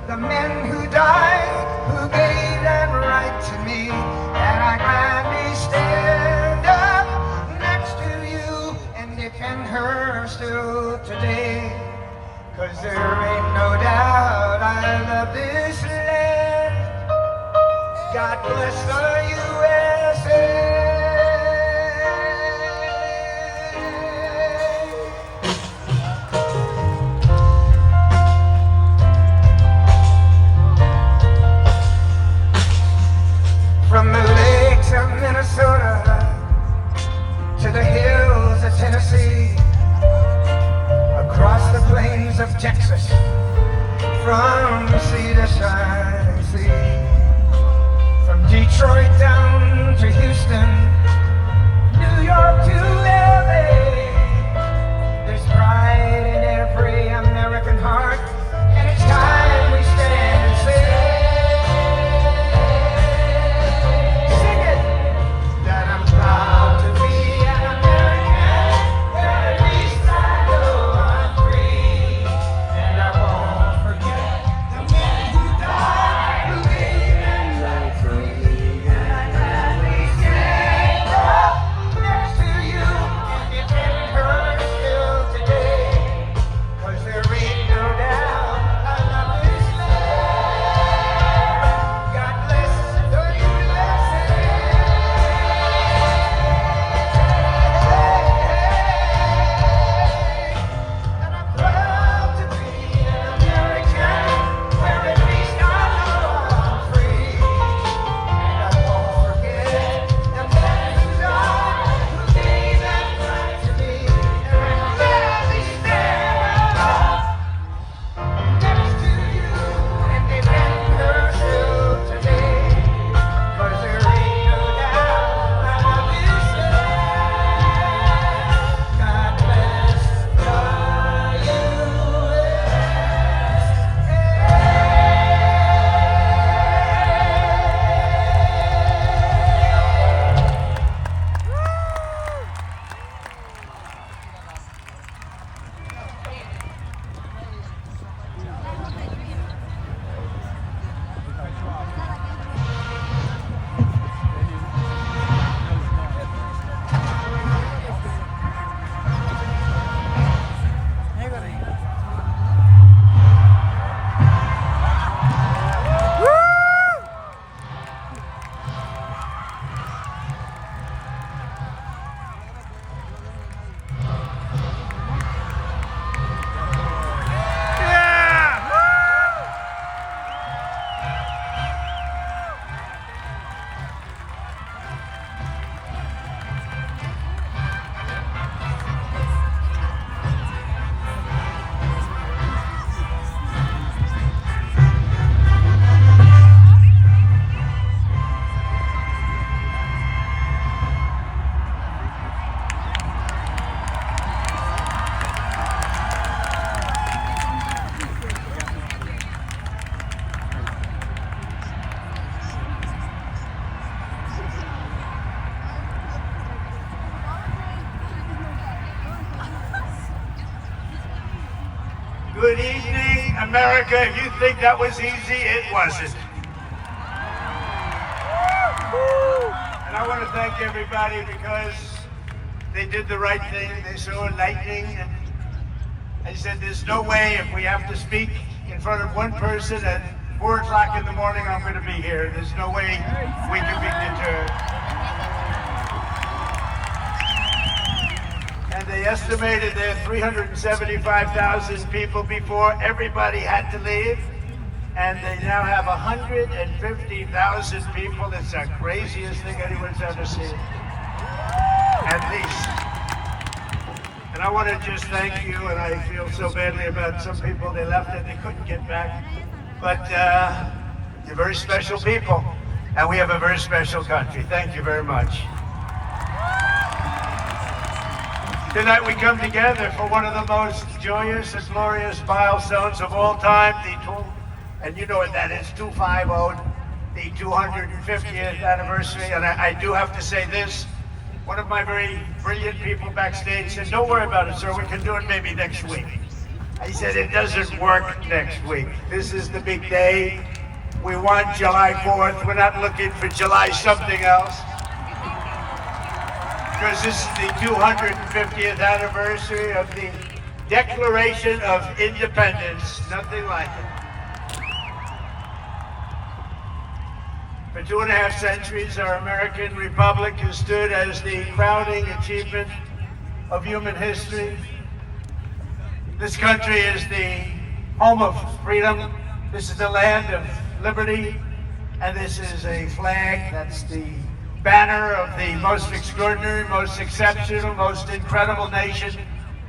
the men who died, who gave that right to me, and I gladly stand up next to you and defend her still today. 'Cause there ain't no doubt I love this land. God bless the USA. From the lakes of Minnesota to the hills of Tennessee, across the plains of Texas, from sea to shining sea, from Detroit down to Houston, New York to LA, there's pride in every American heart, and it's time we stand and say, Good evening, America. If you think that was easy, it wasn't. And I want to thank everybody because they did the right thing. They saw lightning and I said, there's no way if we have to speak in front of one person at 4 o'clock in the morning, I'm going to be here. There's no way we can be deterred. And they estimated there 375,000 people before everybody had to leave. And they now have 150,000 people. It's the craziest thing anyone's ever seen. At least. And I want to just thank you, and I feel so badly about some people. They left and they couldn't get back. But you're very special people, and we have a very special country. Thank you very much. Tonight we come together for one of the most joyous and glorious milestones of all time, and you know what that is, 250, the 250th anniversary. And I do have to say this, one of my very brilliant people backstage said, don't worry about it, sir, we can do it maybe next week. I said, it doesn't work next week. This is the big day. We want July 4th. We're not looking for July something else. Because this is the 250th anniversary of the Declaration of Independence. Nothing like it. For 2.5 centuries, our American Republic has stood as the crowning achievement of human history. This country is the home of freedom. This is the land of liberty. And this is a flag that's the banner of the most extraordinary, most exceptional, most incredible nation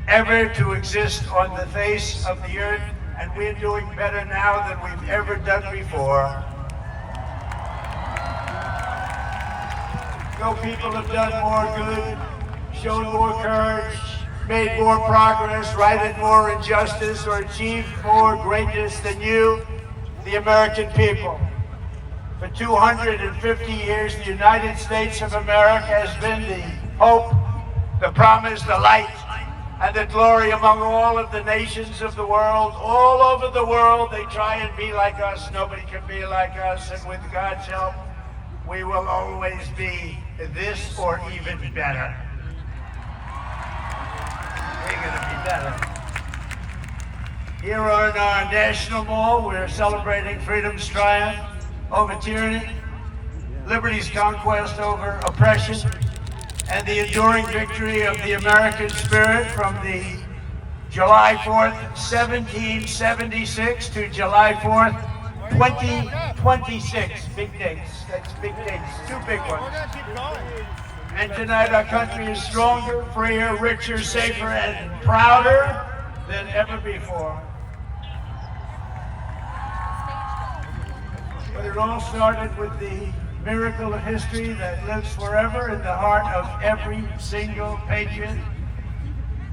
ever to exist on the face of the earth. And we're doing better now than we've ever done before. No people have done more good, shown more courage, made more progress, righted more injustice, or achieved more greatness than you, the American people. For 250 years, the United States of America has been the hope, the promise, the light, and the glory among all of the nations of the world. All over the world, they try and be like us. Nobody can be like us, and with God's help, we will always be this or even better. We're going to be better. Here on our National Mall, we're celebrating freedom's triumph over tyranny, liberty's conquest over oppression, and the enduring victory of the American spirit from the July 4th, 1776 to July 4th, 2026. Big dates. That's big dates. Two big ones. And tonight our country is stronger, freer, richer, safer, and prouder than ever before. But it all started with the miracle of history that lives forever in the heart of every single patriot.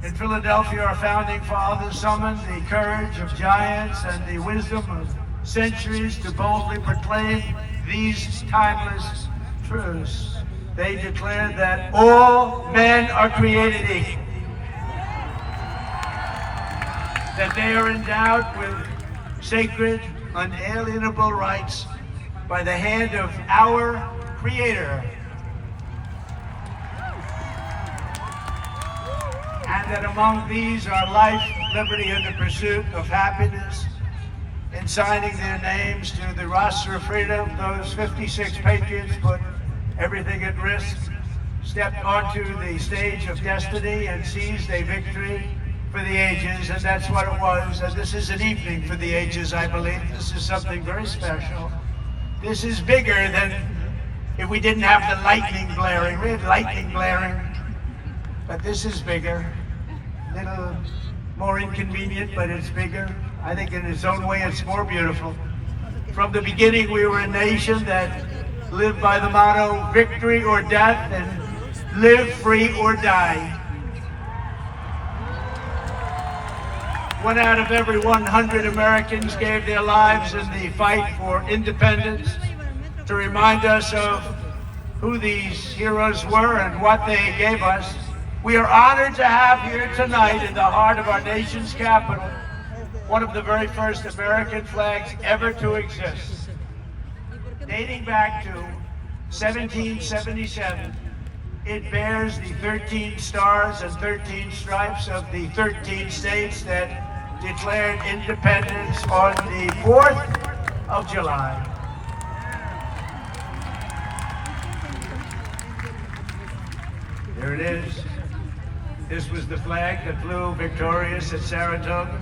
In Philadelphia, our founding fathers summoned the courage of giants and the wisdom of centuries to boldly proclaim these timeless truths. They declared that all men are created equal, that they are endowed with sacred, unalienable rights by the hand of our Creator, and that among these are life, liberty, and the pursuit of happiness. In signing their names to the roster of freedom, those 56 patriots put everything at risk, stepped onto the stage of destiny, and seized a victory for the ages, and that's what it was. And this is an evening for the ages, I believe. This is something very special. This is bigger than if we didn't have the lightning blaring. We had lightning blaring, but this is bigger. A little more inconvenient, but it's bigger. I think in its own way, it's more beautiful. From the beginning, we were a nation that lived by the motto, victory or death, and live free or die. 1 out of every 100 Americans gave their lives in the fight for independence to remind us of who these heroes were and what they gave us. We are honored to have here tonight in the heart of our nation's capital one of the very first American flags ever to exist. Dating back to 1777, it bears the 13 stars and 13 stripes of the 13 states that declared independence on the 4th of July. There it is. This was the flag that flew victorious at Saratoga.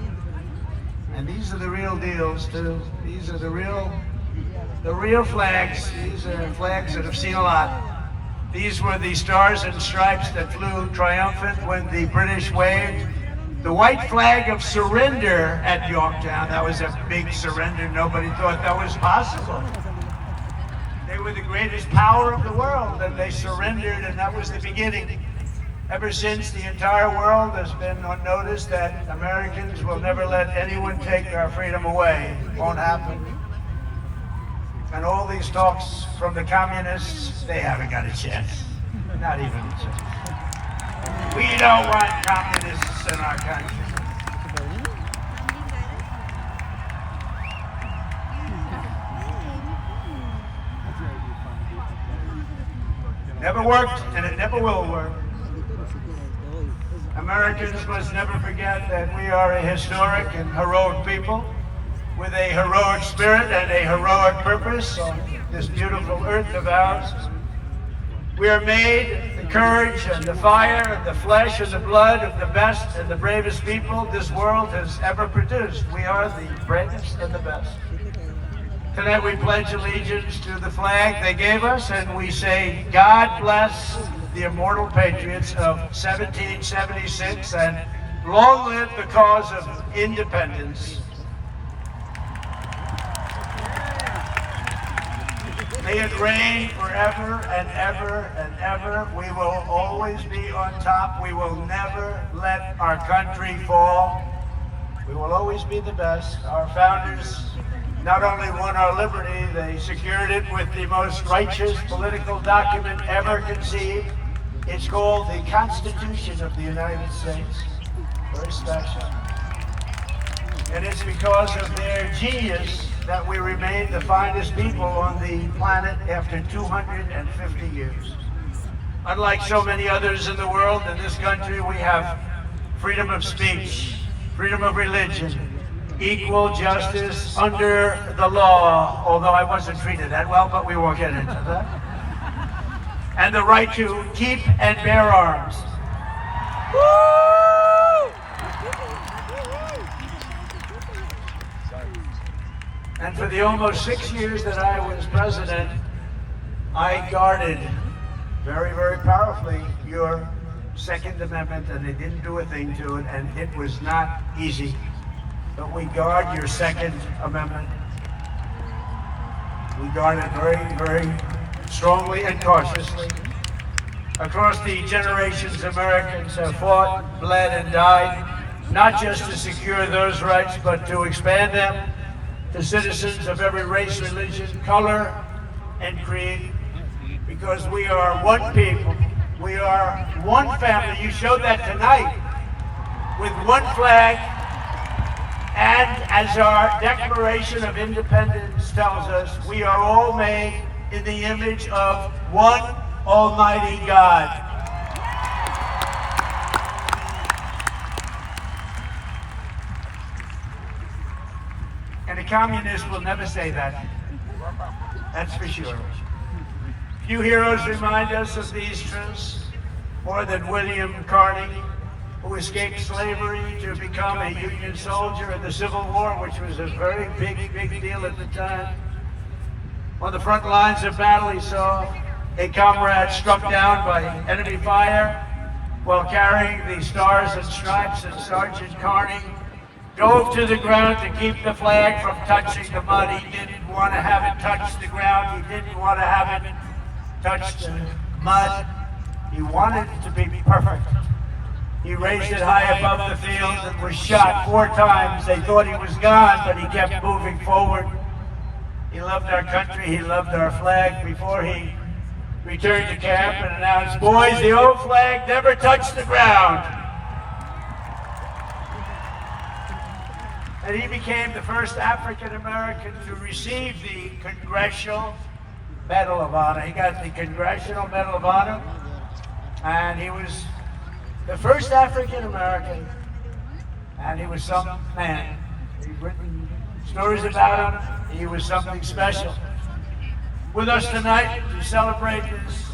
And these are the real deals too. These are the real flags. These are flags that have seen a lot. These were the stars and stripes that flew triumphant when the British waved the white flag of surrender at Yorktown. That was a big surrender. Nobody thought that was possible. They were the greatest power of the world, and they surrendered, and that was the beginning. Ever since, the entire world has been on notice that Americans will never let anyone take our freedom away. It won't happen. And all these talks from the communists, they haven't got a chance. Not even a chance. We don't want communists in our country. Never worked, and it never will work. Americans must never forget that we are a historic and heroic people with a heroic spirit and a heroic purpose on this beautiful earth of ours. We are made the courage and the fire and the flesh and the blood of the best and the bravest people this world has ever produced. We are the bravest and the best. Tonight we pledge allegiance to the flag they gave us, and we say, God bless the immortal patriots of 1776, and long live the cause of independence. May it reign forever and ever and ever. We will always be on top. We will never let our country fall. We will always be the best. Our founders not only won our liberty, they secured it with the most righteous political document ever conceived. It's called the Constitution of the United States. Very special. And it's because of their genius that we remain the finest people on the planet after 250 years. Unlike so many others in the world, in this country we have freedom of speech, freedom of religion, equal justice under the law, although I wasn't treated that well, but we won't get into that. And the right to keep and bear arms. And for the almost 6 years that I was president, I guarded very, very powerfully your Second Amendment, and they didn't do a thing to it, and it was not easy. But we guard your Second Amendment. We guard it very, very strongly and cautiously. Across the generations, Americans have fought, bled, and died, not just to secure those rights, but to expand them to citizens of every race, religion, color, and creed, because we are one people. We are one family. You showed that tonight with one flag, and as our Declaration of Independence tells us, we are all made in the image of one Almighty God. And a communist will never say that. That's for sure. Few heroes remind us of these truths more than William Carney, who escaped slavery to become a Union soldier in the Civil War, which was a very big deal at the time. On the front lines of battle, he saw a comrade struck down by enemy fire while carrying the Stars and Stripes, and Sergeant Carney dove to the ground to keep the flag from touching the mud. He didn't want to have it touch the ground. He didn't want to have it touch the mud. He wanted it to be perfect. He raised it high above the field and was shot 4 times. They thought he was gone, but he kept moving forward. He loved our country. He loved our flag. Before he returned to camp and announced, "Boys, the old flag never touched the ground." And he became the first African American to receive the Congressional Medal of Honor. He got the Congressional Medal of Honor, and he was the first African American, and he was some man. We've written stories about him. He was something special. With us tonight to celebrate this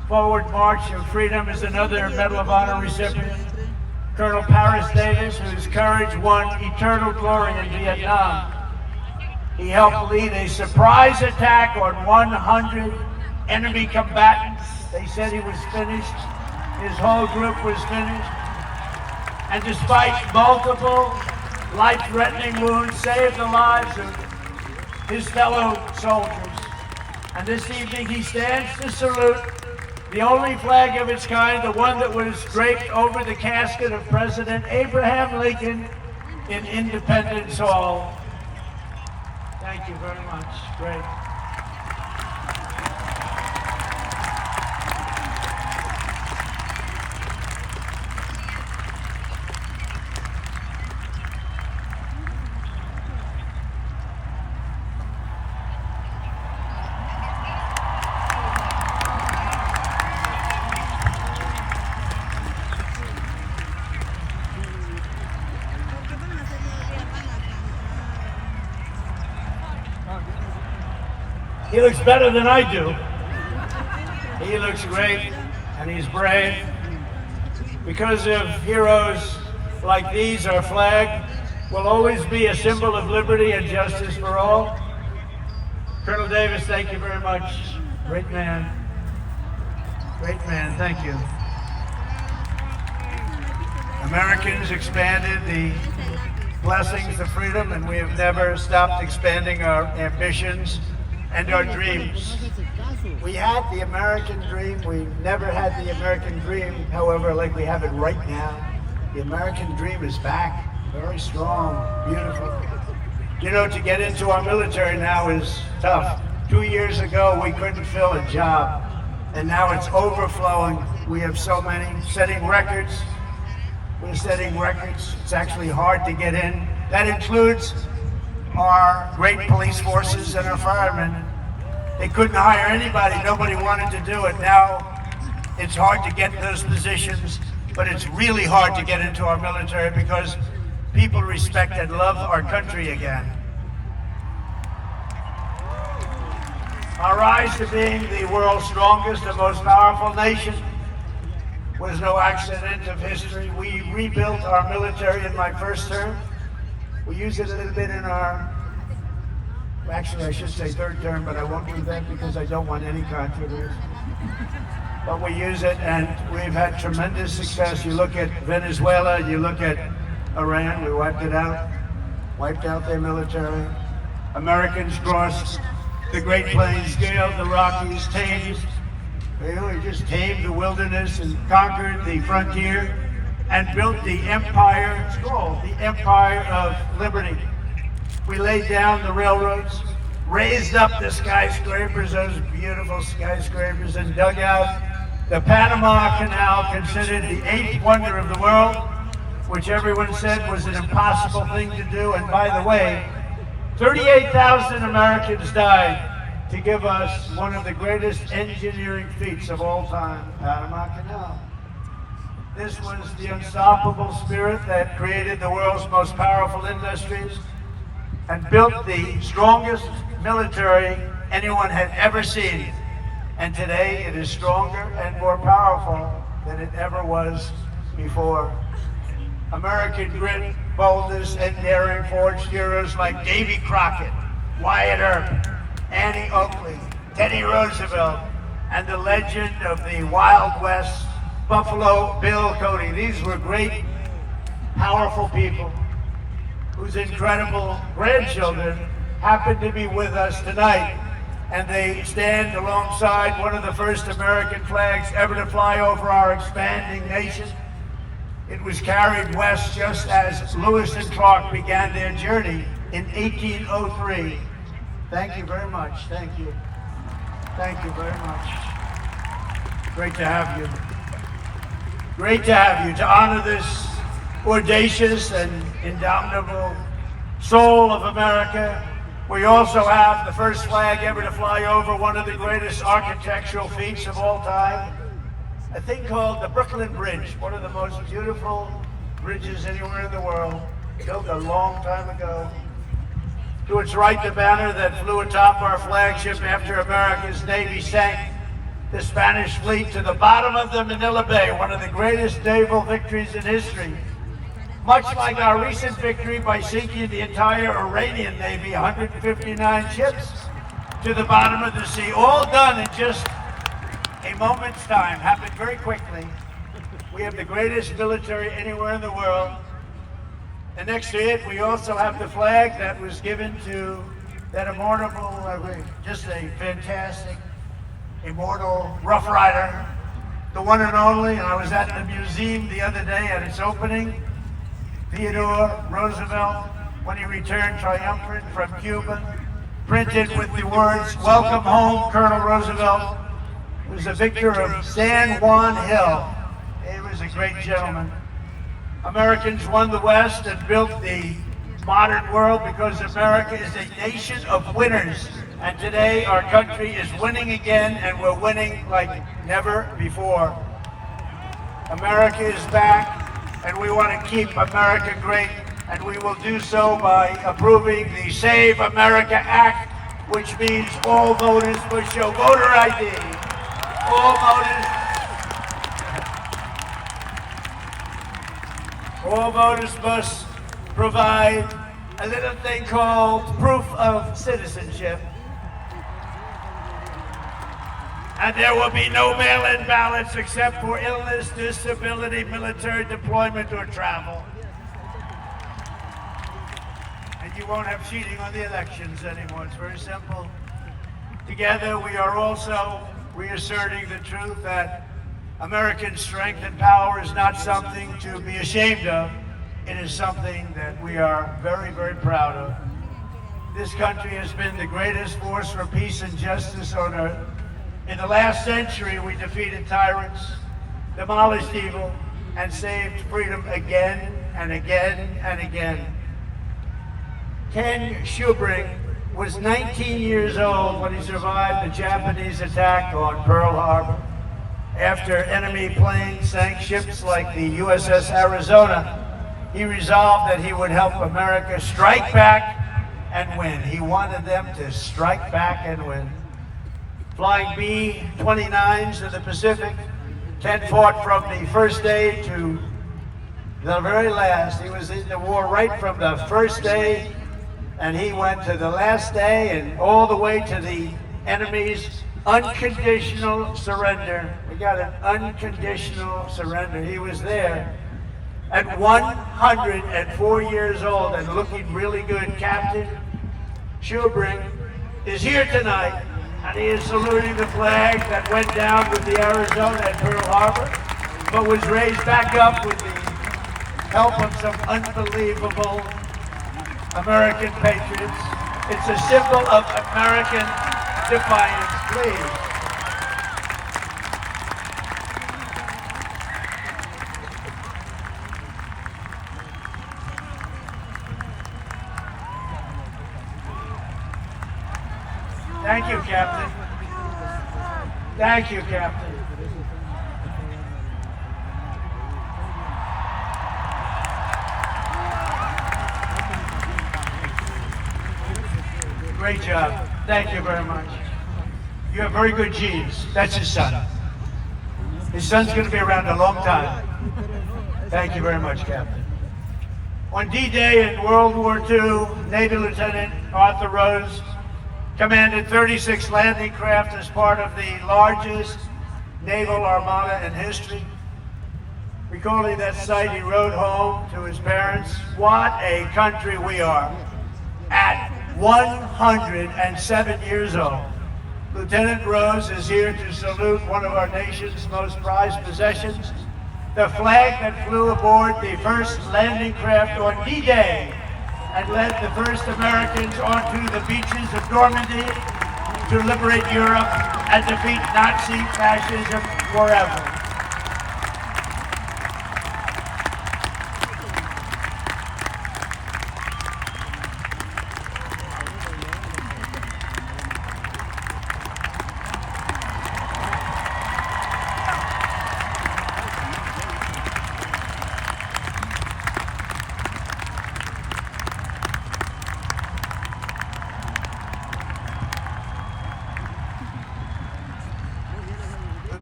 forward march of freedom is another Medal of Honor recipient, Colonel Paris Davis, whose courage won eternal glory in Vietnam. He helped lead a surprise attack on 100 enemy combatants. They said he was finished. His whole group was finished. And despite multiple life-threatening wounds, saved the lives of his fellow soldiers. And this evening he stands to salute the only flag of its kind, the one that was draped over the casket of President Abraham Lincoln in Independence Hall. Thank you very much. Great. He looks better than I do. He looks great, and he's brave. Because of heroes like these, our flag will always be a symbol of liberty and justice for all. Colonel Davis, thank you very much. Great man. Great man, thank you. Americans expanded the blessings of freedom, and we have never stopped expanding our ambitions and our dreams. We had the American dream. We never had the American dream, however, like we have it right now. The American dream is back, very strong, beautiful. You know, to get into our military now is tough. 2 years ago, we couldn't fill a job, and now it's overflowing. We have so many, setting records. We're setting records. It's actually hard to get in. That includes our great police forces and our firemen. They couldn't hire anybody. Nobody wanted to do it. Now it's hard to get those positions, but it's really hard to get into our military because people respect and love our country again. Our rise to being the world's strongest and most powerful nation was no accident of history. We rebuilt our military in my first term. We used it a little bit in our, actually I should say third term, but I won't do that because I don't want any controversy. But we use it, and we've had tremendous success. You look at Venezuela, you look at Iran, we wiped out their military. Americans crossed the Great Plains, scaled the Rockies, tamed, we just tamed the wilderness and conquered the frontier and built the empire, it's called the Empire of Liberty. We laid down the railroads, raised up the skyscrapers, those beautiful skyscrapers, and dug out the Panama Canal, considered the 8th wonder of the world, which everyone said was an impossible thing to do. And by the way, 38,000 Americans died to give us one of the greatest engineering feats of all time, Panama Canal. This was the unstoppable spirit that created the world's most powerful industries and built the strongest military anyone had ever seen. And today it is stronger and more powerful than it ever was before. American grit, boldness, and daring forged heroes like Davy Crockett, Wyatt Earp, Annie Oakley, Teddy Roosevelt, and the legend of the Wild West, Buffalo Bill Cody. These were great, powerful people whose incredible grandchildren happen to be with us tonight. And they stand alongside one of the first American flags ever to fly over our expanding nation. It was carried west just as Lewis and Clark began their journey in 1803. Thank you very much. Thank you. Thank you very much. Great to have you. Great to have you, to honor this audacious and indomitable soul of America. We also have the first flag ever to fly over one of the greatest architectural feats of all time, a thing called the Brooklyn Bridge, one of the most beautiful bridges anywhere in the world, built a long time ago. To its right, the banner that flew atop our flagship after America's Navy sank the Spanish fleet to the bottom of the Manila Bay, one of the greatest naval victories in history. Much like our recent victory by sinking the entire Iranian Navy, 159 ships, to the bottom of the sea, all done in just a moment's time, happened very quickly. We have the greatest military anywhere in the world. And next to it, we also have the flag that was given to that immortal, just a fantastic, immortal Rough Rider, the one and only. And I was at the museum the other day at its opening. Theodore Roosevelt, when he returned triumphant from Cuba, printed with the words, "Welcome home, Colonel Roosevelt," was a victor of San Juan Hill. He was a great gentleman. Americans won the West and built the modern world because America is a nation of winners. And today our country is winning again, and we're winning like never before. America is back, and we want to keep America great, and we will do so by approving the Save America Act which means all voters must show voter ID. All voters must provide a little thing called proof of citizenship. And there will be no mail-in ballots except for illness, disability, military deployment, or travel. And you won't have cheating on the elections anymore. It's very simple. Together, we are also reasserting the truth that American strength and power is not something to be ashamed of. It is something that we are very, very proud of. This country has been the greatest force for peace and justice on earth. In the last century, we defeated tyrants, demolished evil, and saved freedom again and again and again. Ken Schubring was 19 years old when he survived the Japanese attack on Pearl Harbor. After enemy planes sank ships like the USS Arizona, he resolved that he would help America strike back and win. He wanted them to strike back and win. Flying B-29s in the Pacific, Ken fought from the first day to the very last. He was in the war right from the first day, and he went to the last day and all the way to the enemy's unconditional surrender. We got an unconditional surrender. He was there at 104 years old and looking really good. Captain Schubring is here tonight, and he is saluting the flag that went down with the Arizona at Pearl Harbor, but was raised back up with the help of some unbelievable American patriots. It's a symbol of American defiance. Please. Thank you, Captain. Thank you, Captain. Great job. Thank you very much. You have very good genes. That's his son. His son's going to be around a long time. Thank you very much, Captain. On D-Day in World War II, Navy Lieutenant Arthur Rose commanded 36 landing craft as part of the largest naval armada in history. Recalling that sight, he wrote home to his parents, "What a country we are." At 107 years old, Lieutenant Rose is here to salute one of our nation's most prized possessions, the flag that flew aboard the first landing craft on D-Day and led the first Americans onto the beaches of Normandy to liberate Europe and defeat Nazi fascism forever.